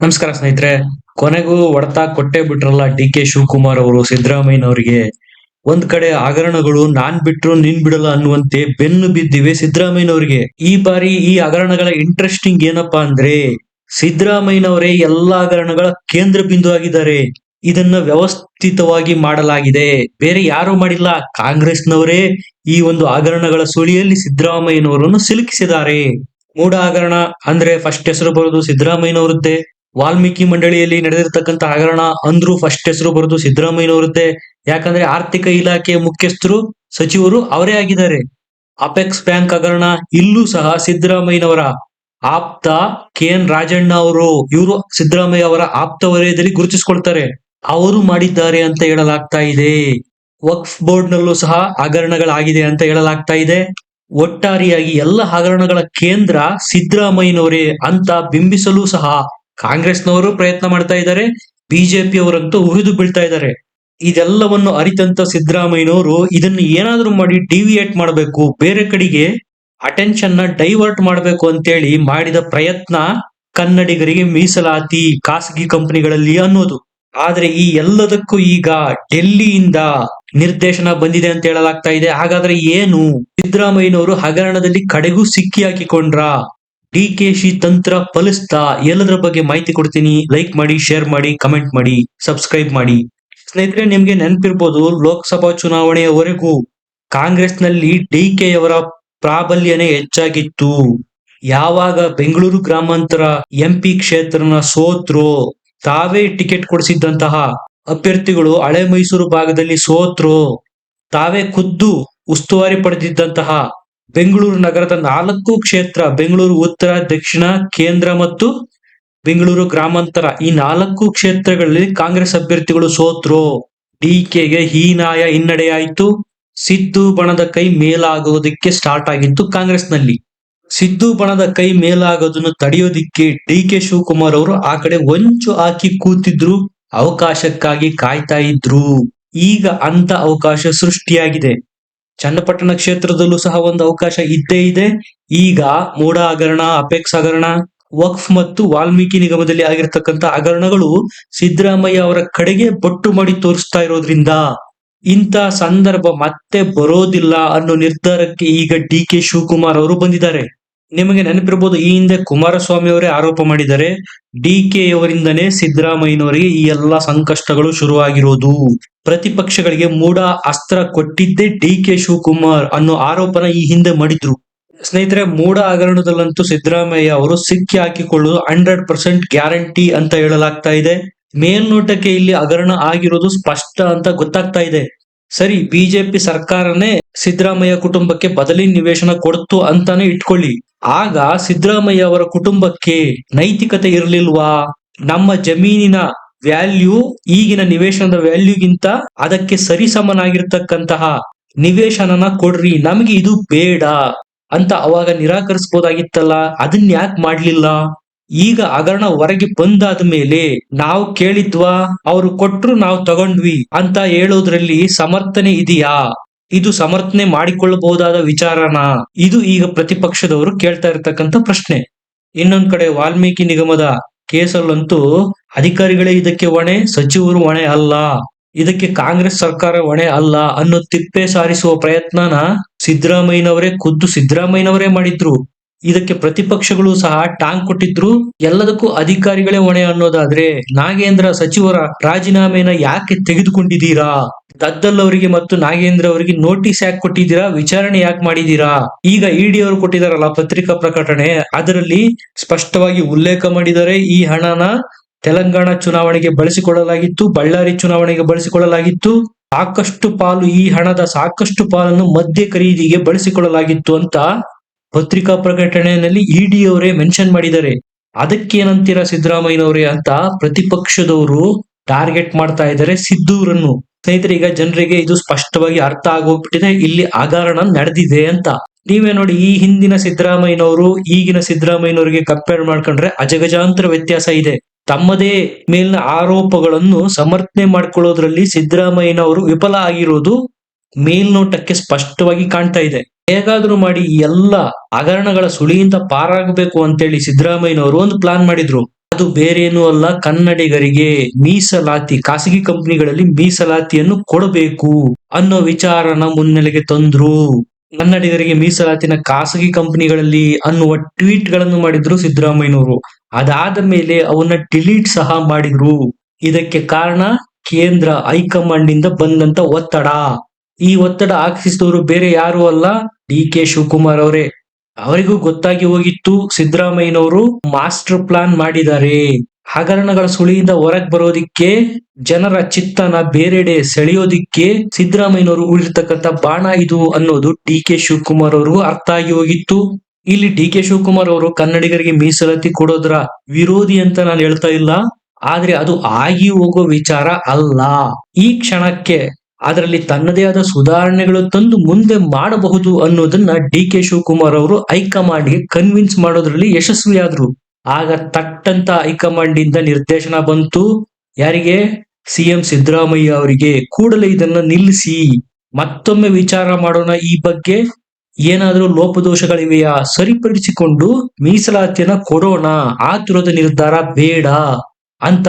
ನಮಸ್ಕಾರ ಸ್ನೇಹಿತರೆ. ಕೊನೆಗೂ ಹೊಡೆತ ಕೊಟ್ಟೇ ಬಿಟ್ರಲ್ಲ ಡಿ.ಕೆ. ಶಿವಕುಮಾರ್ ಅವರು ಸಿದ್ದರಾಮಯ್ಯನವರಿಗೆ. ಒಂದ್ ಕಡೆ ಹಗರಣಗಳು ನಾನ್ ಬಿಟ್ರು ನೀನ್ ಬಿಡಲ್ಲ ಅನ್ನುವಂತೆ ಬೆನ್ನು ಬಿದ್ದಿವೆ ಸಿದ್ದರಾಮಯ್ಯನವರಿಗೆ. ಈ ಬಾರಿ ಈ ಹಗರಣಗಳ ಇಂಟ್ರೆಸ್ಟಿಂಗ್ ಏನಪ್ಪಾ ಅಂದ್ರೆ ಸಿದ್ದರಾಮಯ್ಯನವರೇ ಎಲ್ಲಾ ಹಗರಣಗಳ ಕೇಂದ್ರ ಬಿಂದು ಆಗಿದ್ದಾರೆ. ಇದನ್ನ ವ್ಯವಸ್ಥಿತವಾಗಿ ಮಾಡಲಾಗಿದೆ. ಬೇರೆ ಯಾರು ಮಾಡಿಲ್ಲ, ಕಾಂಗ್ರೆಸ್ನವರೇ ಈ ಒಂದು ಹಗರಣಗಳ ಸುಳಿಯಲ್ಲಿ ಸಿದ್ದರಾಮಯ್ಯನವರನ್ನು ಸಿಲುಕಿಸಿದ್ದಾರೆ. ಮೂಡ ಹಗರಣ ಅಂದ್ರೆ ಫಸ್ಟ್ ಹೆಸರು ಬರೋದು ಸಿದ್ದರಾಮಯ್ಯನವರದ್ದೇ. ವಾಲ್ಮೀಕಿ ಮಂಡಳಿಯಲ್ಲಿ ನಡೆದಿರ್ತಕ್ಕಂಥ ಹಗರಣ ಅಂದ್ರೂ ಫಸ್ಟ್ ಹೆಸರು ಬರೋದು ಸಿದ್ದರಾಮಯ್ಯನವರದ್ದೇ. ಯಾಕಂದ್ರೆ ಆರ್ಥಿಕ ಇಲಾಖೆಯ ಮುಖ್ಯಸ್ಥರು ಸಚಿವರು ಅವರೇ ಆಗಿದ್ದಾರೆ. ಅಪೆಕ್ಸ್ ಬ್ಯಾಂಕ್ ಹಗರಣ ಇಲ್ಲೂ ಸಹ ಸಿದ್ದರಾಮಯ್ಯನವರ ಆಪ್ತ ಕೆ.ಎನ್. ರಾಜಣ್ಣ ಇವರು ಸಿದ್ದರಾಮಯ್ಯ ಅವರ ಆಪ್ತ ವಲಯದಲ್ಲಿ ಗುರುತಿಸಿಕೊಳ್ತಾರೆ. ಅವರು ಮಾಡಿದ್ದಾರೆ ಅಂತ ಹೇಳಲಾಗ್ತಾ ಇದೆ. ವಕ್ಫ್ ಬೋರ್ಡ್ ನಲ್ಲೂ ಸಹ ಹಗರಣಗಳಾಗಿದೆ ಅಂತ ಹೇಳಲಾಗ್ತಾ ಇದೆ. ಒಟ್ಟಾರೆಯಾಗಿ ಎಲ್ಲ ಹಗರಣಗಳ ಕೇಂದ್ರ ಸಿದ್ದರಾಮಯ್ಯನವರೇ ಅಂತ ಬಿಂಬಿಸಲು ಸಹ ಕಾಂಗ್ರೆಸ್ನವರು ಪ್ರಯತ್ನ ಮಾಡ್ತಾ ಇದ್ದಾರೆ. ಬಿಜೆಪಿಯವರಂತೂ ಉರಿದು ಬೀಳ್ತಾ ಇದ್ದಾರೆ. ಇದೆಲ್ಲವನ್ನು ಅರಿತಂತ ಸಿದ್ದರಾಮಯ್ಯನವರು ಇದನ್ನು ಏನಾದ್ರೂ ಮಾಡಿ ಡಿವಿಯೇಟ್ ಮಾಡಬೇಕು, ಬೇರೆ ಕಡೆಗೆ ಅಟೆನ್ಷನ್ ನ ಡೈವರ್ಟ್ ಮಾಡಬೇಕು ಅಂತೇಳಿ ಮಾಡಿದ ಪ್ರಯತ್ನ ಕನ್ನಡಿಗರಿಗೆ ಮೀಸಲಾತಿ ಖಾಸಗಿ ಕಂಪನಿಗಳಲ್ಲಿ ಅನ್ನೋದು. ಆದ್ರೆ ಈ ಎಲ್ಲದಕ್ಕೂ ಈಗ ಡೆಲ್ಲಿಯಿಂದ ನಿರ್ದೇಶನ ಬಂದಿದೆ ಅಂತ ಹೇಳಲಾಗ್ತಾ ಇದೆ. ಹಾಗಾದ್ರೆ ಏನು, ಸಿದ್ದರಾಮಯ್ಯನವರು ಹಗರಣದಲ್ಲಿ ಕಡೆಗೂ ಸಿಕ್ಕಿ ಹಾಕಿಕೊಂಡ್ರ? ಡಿ.ಕೆ.ಶಿ ತಂತ್ರ ಫಲಿಸ್ತಾ? ಎಲ್ಲದರ ಬಗ್ಗೆ ಮಾಹಿತಿ ಕೊಡ್ತೀನಿ. ಲೈಕ್ ಮಾಡಿ, ಶೇರ್ ಮಾಡಿ, ಕಮೆಂಟ್ ಮಾಡಿ, ಸಬ್ಸ್ಕ್ರೈಬ್ ಮಾಡಿ. ಸ್ನೇಹಿತರೆ, ನಿಮ್ಗೆ ನೆನಪಿರ್ಬೋದು, ಲೋಕಸಭಾ ಚುನಾವಣೆಯವರೆಗೂ ಕಾಂಗ್ರೆಸ್ನಲ್ಲಿ ಡಿ.ಕೆ.ಯವರ ಪ್ರಾಬಲ್ಯನೇ ಹೆಚ್ಚಾಗಿತ್ತು. ಯಾವಾಗ ಬೆಂಗಳೂರು ಗ್ರಾಮಾಂತರ ಎಂಪಿ ಕ್ಷೇತ್ರನ ಸೋತ್ರೋ, ತಾವೇ ಟಿಕೆಟ್ ಕೊಡಿಸಿದ್ದಂತಹ ಅಭ್ಯರ್ಥಿಗಳು ಹಳೆ ಮೈಸೂರು ಭಾಗದಲ್ಲಿ ಸೋತ್ರೋ, ತಾವೇ ಖುದ್ದು ಉಸ್ತುವಾರಿ ಪಡೆದಿದ್ದಂತಹ ಬೆಂಗಳೂರು ನಗರದ 4 ಕ್ಷೇತ್ರ, ಬೆಂಗಳೂರು ಉತ್ತರ, ದಕ್ಷಿಣ, ಕೇಂದ್ರ ಮತ್ತು ಬೆಂಗಳೂರು ಗ್ರಾಮಾಂತರ, ಈ 4 ಕ್ಷೇತ್ರಗಳಲ್ಲಿ ಕಾಂಗ್ರೆಸ್ ಅಭ್ಯರ್ಥಿಗಳು ಸೋತ್ರು. ಡಿಕೆಗೆ ಹೀನಾಯ ಹಿನ್ನಡೆಯಾಯಿತು. ಸಿದ್ದು ಬಣದ ಕೈ ಮೇಲಾಗೋದಕ್ಕೆ ಸ್ಟಾರ್ಟ್ ಆಗಿತ್ತು ಕಾಂಗ್ರೆಸ್ನಲ್ಲಿ. ಸಿದ್ದು ಬಣದ ಕೈ ಮೇಲಾಗೋದನ್ನು ತಡೆಯೋದಿಕ್ಕೆ ಡಿ.ಕೆ. ಶಿವಕುಮಾರ್ ಅವರು ಆ ಕಡೆ ಹೊಂಚು ಹಾಕಿ ಕೂತಿದ್ರು, ಅವಕಾಶಕ್ಕಾಗಿ ಕಾಯ್ತಾ ಇದ್ರು. ಈಗ ಅಂತ ಅವಕಾಶ ಸೃಷ್ಟಿಯಾಗಿದೆ. ಚನ್ನಪಟ್ಟಣ ಕ್ಷೇತ್ರದಲ್ಲೂ ಸಹ ಒಂದು ಅವಕಾಶ ಇದ್ದೇ ಇದೆ. ಈಗ ಮೂಡ ಹಗರಣ, ಅಪೆಕ್ಸ್ ಹಗರಣ, ವಕ್ಫ್ ಮತ್ತು ವಾಲ್ಮೀಕಿ ನಿಗಮದಲ್ಲಿ ಆಗಿರ್ತಕ್ಕಂಥ ಹಗರಣಗಳು ಸಿದ್ದರಾಮಯ್ಯ ಅವರ ಕಡೆಗೆ ಬೊಟ್ಟು ಮಾಡಿ ತೋರಿಸ್ತಾ ಇರೋದ್ರಿಂದ ಇಂಥ ಸಂದರ್ಭ ಮತ್ತೆ ಬರೋದಿಲ್ಲ ಅನ್ನೋ ನಿರ್ಧಾರಕ್ಕೆ ಈಗ ಡಿ.ಕೆ. ಶಿವಕುಮಾರ್ ಅವರು ಬಂದಿದ್ದಾರೆ. ನಿಮಗೆ ನೆನಪಿರ್ಬೋದು, ಈ ಹಿಂದೆ ಕುಮಾರಸ್ವಾಮಿ ಅವರೇ ಆರೋಪ ಮಾಡಿದ್ದಾರೆ, ಡಿ.ಕೆ. ಅವರಿಂದನೇ ಸಿದ್ದರಾಮಯ್ಯನವರಿಗೆ ಈ ಎಲ್ಲಾ ಸಂಕಷ್ಟಗಳು ಶುರುವಾಗಿರೋದು. ಪ್ರತಿಪಕ್ಷಗಳಿಗೆ ಮೂಡ ಅಸ್ತ್ರ ಕೊಟ್ಟಿದ್ದೇ ಡಿ.ಕೆ. ಶಿವಕುಮಾರ್ ಅನ್ನೋ ಆರೋಪನ ಈ ಹಿಂದೆ ಮಾಡಿದ್ರು. ಸ್ನೇಹಿತರೆ, ಮೂಡ ಹಗರಣದಲ್ಲಂತೂ ಸಿದ್ದರಾಮಯ್ಯ ಅವರು ಸಿಕ್ಕಿ ಹಾಕಿಕೊಳ್ಳುವುದು 100% ಗ್ಯಾರಂಟಿ ಅಂತ ಹೇಳಲಾಗ್ತಾ ಇದೆ. ಮೇಲ್ನೋಟಕ್ಕೆ ಇಲ್ಲಿ ಹಗರಣ ಆಗಿರೋದು ಸ್ಪಷ್ಟ ಅಂತ ಗೊತ್ತಾಗ್ತಾ ಇದೆ. ಸರಿ, ಬಿಜೆಪಿ ಸರ್ಕಾರನೇ ಸಿದ್ದರಾಮಯ್ಯ ಕುಟುಂಬಕ್ಕೆ ಬದಲಿ ನಿವೇಶನ ಕೊಡ್ತು ಅಂತಾನೆ ಇಟ್ಕೊಳ್ಳಿ. ಆಗ ಸಿದ್ದರಾಮಯ್ಯ ಅವರ ಕುಟುಂಬಕ್ಕೆ ನೈತಿಕತೆ ಇರಲಿಲ್ವಾ? ನಮ್ಮ ಜಮೀನಿನ ವ್ಯಾಲ್ಯೂ ಈಗಿನ ನಿವೇಶನದ ವ್ಯಾಲ್ಯೂಗಿಂತ ಅದಕ್ಕೆ ಸರಿಸಮನಾಗಿರ್ತಕ್ಕಂತಹ ನಿವೇಶನನ ಕೊಡ್ರಿ, ನಮಗೆ ಇದು ಬೇಡ ಅಂತ ಅವಾಗ ನಿರಾಕರಿಸಬಹುದಾಗಿತ್ತಲ್ಲ. ಅದನ್ನ ಯಾಕೆ ಮಾಡ್ಲಿಲ್ಲ? ಈಗ ಹಗರಣ ಹೊರಗೆ ಬಂದಾದ ಮೇಲೆ ನಾವು ಕೇಳಿದ್ವಾ, ಅವರು ಕೊಟ್ರು ನಾವು ತಗೊಂಡ್ವಿ ಅಂತ ಹೇಳೋದ್ರಲ್ಲಿ ಸಮರ್ಥನೆ ಇದೆಯಾ? ಇದು ಸಮರ್ಥನೆ ಮಾಡಿಕೊಳ್ಳಬಹುದಾದ ವಿಚಾರನ? ಇದು ಈಗ ಪ್ರತಿಪಕ್ಷದವರು ಕೇಳ್ತಾ ಇರ್ತಕ್ಕಂಥ ಪ್ರಶ್ನೆ. ಇನ್ನೊಂದ್ ಕಡೆ ವಾಲ್ಮೀಕಿ ನಿಗಮದ ಕೇಸಲ್ಲಂತೂ ಅಧಿಕಾರಿಗಳೇ ಇದಕ್ಕೆ ಹೊಣೆ, ಸಚಿವರು ಹೊಣೆ ಅಲ್ಲ, ಇದಕ್ಕೆ ಕಾಂಗ್ರೆಸ್ ಸರ್ಕಾರ ಹೊಣೆ ಅಲ್ಲ ಅನ್ನೋ ತಿಪ್ಪೆ ಸಾರಿಸುವ ಪ್ರಯತ್ನನ ಖುದ್ದು ಸಿದ್ದರಾಮಯ್ಯನವರೇ ಮಾಡಿದ್ರು. ಇದಕ್ಕೆ ಪ್ರತಿಪಕ್ಷಗಳು ಸಹ ಟಾಂಗ್ ಕೊಟ್ಟಿದ್ರು. ಎಲ್ಲದಕ್ಕೂ ಅಧಿಕಾರಿಗಳೇ ಹೊಣೆ ಅನ್ನೋದಾದ್ರೆ ನಾಗೇಂದ್ರ ಸಚಿವರ ರಾಜೀನಾಮೆನ ಯಾಕೆ ತೆಗೆದುಕೊಂಡಿದ್ದೀರಾ? ದದ್ದಲ್ ಅವರಿಗೆ ಮತ್ತು ನಾಗೇಂದ್ರ ಅವರಿಗೆ ನೋಟಿಸ್ ಯಾಕೆ ಕೊಟ್ಟಿದ್ದೀರಾ? ವಿಚಾರಣೆ ಯಾಕೆ ಮಾಡಿದೀರಾ? ಈಗ ಇಡಿ ಅವರು ಕೊಟ್ಟಿದಾರಲ್ಲ ಪತ್ರಿಕಾ ಪ್ರಕಟಣೆ, ಅದರಲ್ಲಿ ಸ್ಪಷ್ಟವಾಗಿ ಉಲ್ಲೇಖ ಮಾಡಿದರೆ ಈ ಹಣನ ತೆಲಂಗಾಣ ಚುನಾವಣೆಗೆ ಬಳಸಿಕೊಳ್ಳಲಾಗಿತ್ತು, ಬಳ್ಳಾರಿ ಚುನಾವಣೆಗೆ ಬಳಸಿಕೊಳ್ಳಲಾಗಿತ್ತು, ಈ ಹಣದ ಸಾಕಷ್ಟು ಪಾಲನ್ನು ಮದ್ಯ ಖರೀದಿಗೆ ಬಳಸಿಕೊಳ್ಳಲಾಗಿತ್ತು ಅಂತ ಪತ್ರಿಕಾ ಪ್ರಕಟಣೆಯಲ್ಲಿ ಇಡಿ ಅವರೇ ಮೆನ್ಷನ್ ಮಾಡಿದ್ದಾರೆ. ಅದಕ್ಕೇನಂತೀರಾ ಸಿದ್ದರಾಮಯ್ಯನವರೇ ಅಂತ ಪ್ರತಿಪಕ್ಷದವರು ಟಾರ್ಗೆಟ್ ಮಾಡ್ತಾ ಇದ್ದಾರೆ ಸಿದ್ದೂರನ್ನು. ಸ್ನೇಹಿತರೆ, ಈಗ ಜನರಿಗೆ ಇದು ಸ್ಪಷ್ಟವಾಗಿ ಅರ್ಥ ಆಗೋಗ್ಬಿಟ್ಟಿದೆ, ಇಲ್ಲಿ ಹಗರಣ ನಡೆದಿದೆ ಅಂತ. ನೀವೇ ನೋಡಿ, ಈ ಹಿಂದಿನ ಸಿದ್ದರಾಮಯ್ಯನವರು ಈಗಿನ ಸಿದ್ದರಾಮಯ್ಯನವರಿಗೆ ಕಂಪೇರ್ ಮಾಡ್ಕೊಂಡ್ರೆ ಅಜಗಜಾಂತರ ವ್ಯತ್ಯಾಸ ಇದೆ. ತಮ್ಮದೇ ಮೇಲಿನ ಆರೋಪಗಳನ್ನು ಸಮರ್ಥನೆ ಮಾಡ್ಕೊಳ್ಳೋದ್ರಲ್ಲಿ ಸಿದ್ದರಾಮಯ್ಯನವರು ವಿಫಲ ಆಗಿರೋದು ಮೇಲ್ನೋಟಕ್ಕೆ ಸ್ಪಷ್ಟವಾಗಿ ಕಾಣ್ತಾ ಇದೆ. ಹೇಗಾದ್ರೂ ಮಾಡಿ ಈ ಎಲ್ಲ ಹಗರಣಗಳ ಸುಳಿಯಿಂದ ಪಾರಾಗಬೇಕು ಅಂತೇಳಿ ಸಿದ್ದರಾಮಯ್ಯನವರು ಒಂದು ಪ್ಲಾನ್ ಮಾಡಿದ್ರು. ಅದು ಬೇರೇನೂ ಅಲ್ಲ, ಕನ್ನಡಿಗರಿಗೆ ಮೀಸಲಾತಿ, ಖಾಸಗಿ ಕಂಪನಿಗಳಲ್ಲಿ ಮೀಸಲಾತಿಯನ್ನು ಕೊಡಬೇಕು ಅನ್ನೋ ವಿಚಾರನ ಮುನ್ನೆಲೆಗೆ ತಂದ್ರು. ಕನ್ನಡಿಗರಿಗೆ ಮೀಸಲಾತಿನ ಖಾಸಗಿ ಕಂಪನಿಗಳಲ್ಲಿ ಅನ್ನುವ ಟ್ವೀಟ್ ಗಳನ್ನು ಮಾಡಿದ್ರು ಸಿದ್ದರಾಮಯ್ಯನವರು. ಅದಾದ ಮೇಲೆ ಅವನ್ನ ಡಿಲೀಟ್ ಸಹ ಮಾಡಿದ್ರು. ಇದಕ್ಕೆ ಕಾರಣ ಕೇಂದ್ರ ಹೈಕಮಾಂಡ್ ನಿಂದ ಬಂದಂತ ಒತ್ತಡ. ಈ ಒತ್ತಡ ಹಾಕಿಸಿದವರು ಬೇರೆ ಯಾರು ಅಲ್ಲ, ಡಿ ಕೆ ಶಿವಕುಮಾರ್ ಅವರೇ. ಅವರಿಗೂ ಗೊತ್ತಾಗಿ ಹೋಗಿತ್ತು ಸಿದ್ದರಾಮಯ್ಯನವರು ಮಾಸ್ಟರ್ ಪ್ಲಾನ್ ಮಾಡಿದ್ದಾರೆ. ಹಗರಣಗಳ ಸುಳಿಯಿಂದ ಹೊರಗೆ ಬರೋದಿಕ್ಕೆ, ಜನರ ಚಿತ್ತನ ಬೇರೆಡೆ ಸೆಳೆಯೋದಿಕ್ಕೆ ಸಿದ್ದರಾಮಯ್ಯನವರು ಉಳಿರ್ತಕ್ಕಂಥ ಬಾಣ ಇದು ಅನ್ನೋದು ಡಿ ಕೆ ಶಿವಕುಮಾರ್ ಅವ್ರಿಗೂ ಅರ್ಥ ಆಗಿ ಹೋಗಿತ್ತು. ಇಲ್ಲಿ ಡಿ ಕೆ ಶಿವಕುಮಾರ್ ಅವರು ಕನ್ನಡಿಗರಿಗೆ ಮೀಸಲಾತಿ ಕೊಡೋದ್ರ ವಿರೋಧಿ ಅಂತ ನಾನು ಹೇಳ್ತಾ ಇಲ್ಲ, ಆದ್ರೆ ಅದು ಆಗಿ ಹೋಗೋ ವಿಚಾರ ಅಲ್ಲ. ಈ ಕ್ಷಣಕ್ಕೆ ಅದರಲ್ಲಿ ತನ್ನದೇ ಆದ ಸುಧಾರಣೆಗಳು ತಂದು ಮುಂದೆ ಮಾಡಬಹುದು ಅನ್ನೋದನ್ನ ಡಿ ಕೆ ಶಿವಕುಮಾರ್ ಅವರು ಹೈಕಮಾಂಡ್ಗೆ ಕನ್ವಿನ್ಸ್ ಮಾಡೋದ್ರಲ್ಲಿ ಯಶಸ್ವಿಯಾದ್ರು. ಆಗ ತಟ್ಟಂತ ಹೈಕಮಾಂಡ್ ಇಂದ ನಿರ್ದೇಶನ ಬಂತು. ಯಾರಿಗೆ? ಸಿಎಂ ಸಿದ್ದರಾಮಯ್ಯ ಅವರಿಗೆ. ಕೂಡಲೇ ಇದನ್ನ ನಿಲ್ಲಿಸಿ, ಮತ್ತೊಮ್ಮೆ ವಿಚಾರ ಮಾಡೋಣ, ಈ ಬಗ್ಗೆ ಏನಾದ್ರೂ ಲೋಪದೋಷಗಳಿವೆಯಾ ಸರಿಪಡಿಸಿಕೊಂಡು ಮೀಸಲಾತಿಯನ್ನ ಕೊಡೋಣ, ಆತುರದ ನಿರ್ಧಾರ ಬೇಡ ಅಂತ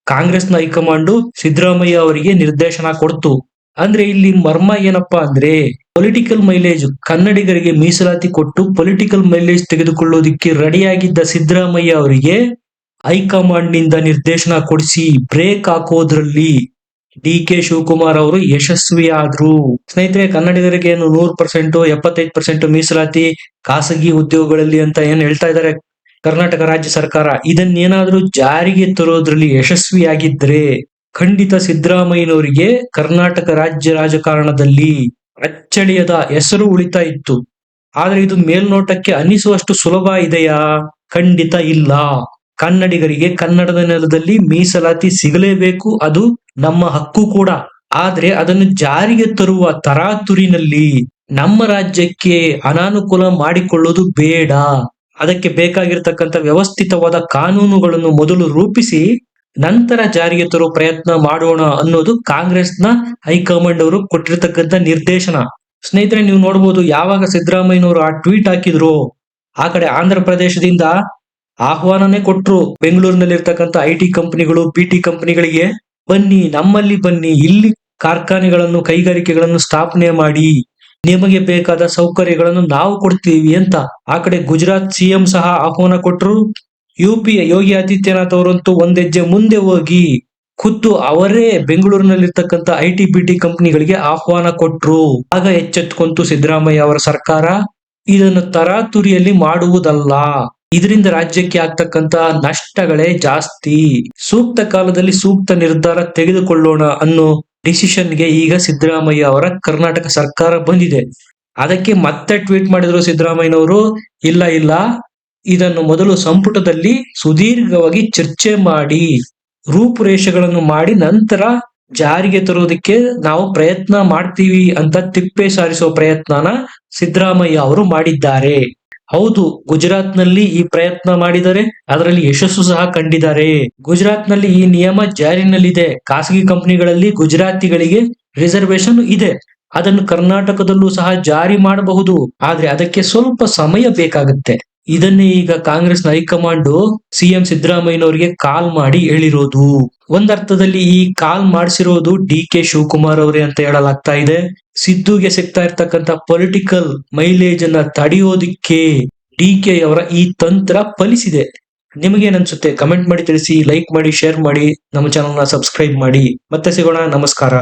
ಕಾಂಗ್ರೆಸ್ನ ಹೈಕಮಾಂಡ್ ಸಿದ್ದರಾಮಯ್ಯ ಅವರಿಗೆ ನಿರ್ದೇಶನ ಕೊಡ್ತು. ಅಂದ್ರೆ ಇಲ್ಲಿ ಮರ್ಮ ಏನಪ್ಪಾ ಅಂದ್ರೆ, ಪೊಲಿಟಿಕಲ್ ಮೈಲೇಜ್, ಕನ್ನಡಿಗರಿಗೆ ಮೀಸಲಾತಿ ಕೊಟ್ಟು ಪೊಲಿಟಿಕಲ್ ಮೈಲೇಜ್ ತೆಗೆದುಕೊಳ್ಳೋದಿಕ್ಕೆ ರೆಡಿಯಾಗಿದ್ದ ಸಿದ್ದರಾಮಯ್ಯ ಅವರಿಗೆ ಹೈಕಮಾಂಡ್ ನಿಂದ ನಿರ್ದೇಶನ ಕೊಡಿಸಿ ಬ್ರೇಕ್ ಹಾಕೋದ್ರಲ್ಲಿ ಡಿ ಕೆ ಶಿವಕುಮಾರ್ ಅವರು ಯಶಸ್ವಿಯಾದ್ರು. ಸ್ನೇಹಿತರೆ, ಕನ್ನಡಿಗರಿಗೆ 100%, 75% ಮೀಸಲಾತಿ ಖಾಸಗಿ ಉದ್ಯೋಗಗಳಲ್ಲಿ ಅಂತ ಏನ್ ಹೇಳ್ತಾ ಇದ್ದಾರೆ ಕರ್ನಾಟಕ ರಾಜ್ಯ ಸರ್ಕಾರ, ಇದನ್ನೇನಾದ್ರೂ ಜಾರಿಗೆ ತರೋದ್ರಲ್ಲಿ ಯಶಸ್ವಿಯಾಗಿದ್ರೆ ಖಂಡಿತ ಸಿದ್ದರಾಮಯ್ಯನವರಿಗೆ ಕರ್ನಾಟಕ ರಾಜ್ಯ ರಾಜಕಾರಣದಲ್ಲಿ ಅಚ್ಚಳಿಯದ ಹೆಸರು ಉಳಿತಾ ಇತ್ತು. ಆದ್ರೆ ಇದು ಮೇಲ್ನೋಟಕ್ಕೆ ಅನ್ನಿಸುವಷ್ಟು ಸುಲಭ ಇದೆಯಾ? ಖಂಡಿತ ಇಲ್ಲ. ಕನ್ನಡಿಗರಿಗೆ ಕನ್ನಡದ ನೆಲದಲ್ಲಿ ಮೀಸಲಾತಿ ಸಿಗಲೇಬೇಕು, ಅದು ನಮ್ಮ ಹಕ್ಕು ಕೂಡ. ಆದ್ರೆ ಅದನ್ನು ಜಾರಿಗೆ ತರುವ ತರಾತುರಿನಲ್ಲಿ ನಮ್ಮ ರಾಜ್ಯಕ್ಕೆ ಅನಾನುಕೂಲ ಮಾಡಿಕೊಳ್ಳೋದು ಬೇಡ. ಅದಕ್ಕೆ ಬೇಕಾಗಿರ್ತಕ್ಕಂಥ ವ್ಯವಸ್ಥಿತವಾದ ಕಾನೂನುಗಳನ್ನು ಮೊದಲು ರೂಪಿಸಿ ನಂತರ ಜಾರಿಗೆ ತರುವ ಪ್ರಯತ್ನ ಮಾಡೋಣ ಅನ್ನೋದು ಕಾಂಗ್ರೆಸ್ನ ಹೈಕಮಾಂಡ್ ಅವರು ಕೊಟ್ಟಿರ್ತಕ್ಕಂಥ ನಿರ್ದೇಶನ. ಸ್ನೇಹಿತರೆ, ನೀವು ನೋಡ್ಬೋದು, ಯಾವಾಗ ಸಿದ್ದರಾಮಯ್ಯನವರು ಆ ಟ್ವೀಟ್ ಹಾಕಿದ್ರು, ಆ ಕಡೆ ಆಂಧ್ರ ಪ್ರದೇಶದಿಂದ ಆಹ್ವಾನನೇ ಕೊಟ್ರು ಬೆಂಗಳೂರಿನಲ್ಲಿರ್ತಕ್ಕಂಥ IT ಕಂಪನಿಗಳು, BT ಕಂಪನಿಗಳಿಗೆ, ಬನ್ನಿ, ನಮ್ಮಲ್ಲಿ ಬನ್ನಿ, ಇಲ್ಲಿ ಕಾರ್ಖಾನೆಗಳನ್ನು, ಕೈಗಾರಿಕೆಗಳನ್ನು ಸ್ಥಾಪನೆ ಮಾಡಿ, ನಿಮಗೆ ಬೇಕಾದ ಸೌಕರ್ಯಗಳನ್ನು ನಾವು ಕೊಡ್ತೀವಿ ಅಂತ. ಆ ಕಡೆ ಗುಜರಾತ್ CM ಸಹ ಆಹ್ವಾನ ಕೊಟ್ರು. UP ಯೋಗಿ ಆದಿತ್ಯನಾಥ್ ಅವರಂತೂ ಒಂದೆಜ್ಜೆ ಮುಂದೆ ಹೋಗಿ ಖುದ್ದು ಅವರೇ ಬೆಂಗಳೂರಿನಲ್ಲಿರ್ತಕ್ಕಂಥ IT BT ಕಂಪನಿಗಳಿಗೆ ಆಹ್ವಾನ ಕೊಟ್ರು. ಆಗ ಎಚ್ಚೆತ್ಕೊಂತು ಸಿದ್ದರಾಮಯ್ಯ ಅವರ ಸರ್ಕಾರ, ಇದನ್ನು ತರಾತುರಿಯಲ್ಲಿ ಮಾಡುವುದಲ್ಲ, ಇದರಿಂದ ರಾಜ್ಯಕ್ಕೆ ಆಗ್ತಕ್ಕಂತ ನಷ್ಟಗಳೇ ಜಾಸ್ತಿ, ಸೂಕ್ತ ಕಾಲದಲ್ಲಿ ಸೂಕ್ತ ನಿರ್ಧಾರ ತೆಗೆದುಕೊಳ್ಳೋಣ ಅನ್ನೋ ಡಿಸಿಷನ್ಗೆ ಈಗ ಸಿದ್ದರಾಮಯ್ಯ ಅವರ ಕರ್ನಾಟಕ ಸರ್ಕಾರ ಬಂದಿದೆ. ಅದಕ್ಕೆ ಮತ್ತೆ ಟ್ವೀಟ್ ಮಾಡಿದ್ರು ಸಿದ್ದರಾಮಯ್ಯನವರು, ಇಲ್ಲ, ಇದನ್ನು ಮೊದಲು ಸಂಪುಟದಲ್ಲಿ ಸುದೀರ್ಘವಾಗಿ ಚರ್ಚೆ ಮಾಡಿ, ರೂಪುರೇಷೆಗಳನ್ನು ಮಾಡಿ ನಂತರ ಜಾರಿಗೆ ತರೋದಕ್ಕೆ ನಾವು ಪ್ರಯತ್ನ ಮಾಡ್ತೀವಿ ಅಂತ ತಿಪ್ಪೆ ಸಾರಿಸೋ ಪ್ರಯತ್ನನ ಸಿದ್ದರಾಮಯ್ಯ ಅವರು ಮಾಡಿದ್ದಾರೆ. ಹೌದು, ಗುಜರಾತ್ ನಲ್ಲಿ ಈ ಪ್ರಯತ್ನ ಮಾಡಿದರೆ ಅದರಲ್ಲಿ ಯಶಸ್ಸು ಸಹ ಕಂಡಿದ್ದಾರೆ. ಗುಜರಾತ್ ನಲ್ಲಿ ಈ ನಿಯಮ ಜಾರಿನಲ್ಲಿದೆ. ಖಾಸಗಿ ಕಂಪನಿಗಳಲ್ಲಿ ಗುಜರಾತಿಗಳಿಗೆ ರಿಸರ್ವೇಶನ್ ಇದೆ. ಅದನ್ನು ಕರ್ನಾಟಕದಲ್ಲೂ ಸಹ ಜಾರಿ ಮಾಡಬಹುದು, ಆದ್ರೆ ಅದಕ್ಕೆ ಸ್ವಲ್ಪ ಸಮಯ ಬೇಕಾಗುತ್ತೆ. ಇದನ್ನೇ ಈಗ ಕಾಂಗ್ರೆಸ್ನ ಹೈಕಮಾಂಡ್ ಸಿಎಂ ಸಿದ್ದರಾಮಯ್ಯನವರಿಗೆ ಕಾಲ್ ಮಾಡಿ ಹೇಳಿರೋದು. ಒಂದರ್ಥದಲ್ಲಿ ಈ ಕಾಲ್ ಮಾಡಿಸಿರೋದು ಡಿ ಕೆ ಶಿವಕುಮಾರ್ ಅವರೇ ಅಂತ ಹೇಳಲಾಗ್ತಾ ಇದೆ. ಸಿದ್ದುಗೆ ಸಿಗ್ತಾ ಇರ್ತಕ್ಕಂಥ ಪೊಲಿಟಿಕಲ್ ಮೈಲೇಜ್ ಅನ್ನ ತಡೆಯೋದಿಕ್ಕೆ ಡಿ ಕೆ ಅವರ ಈ ತಂತ್ರ ಫಲಿಸಿದೆ. ನಿಮಗೇನನ್ಸುತ್ತೆ? ಕಮೆಂಟ್ ಮಾಡಿ ತಿಳಿಸಿ, ಲೈಕ್ ಮಾಡಿ, ಶೇರ್ ಮಾಡಿ, ನಮ್ಮ ಚಾನಲ್ ನ ಸಬ್ಸ್ಕ್ರೈಬ್ ಮಾಡಿ. ಮತ್ತೆ ಸಿಗೋಣ. ನಮಸ್ಕಾರ.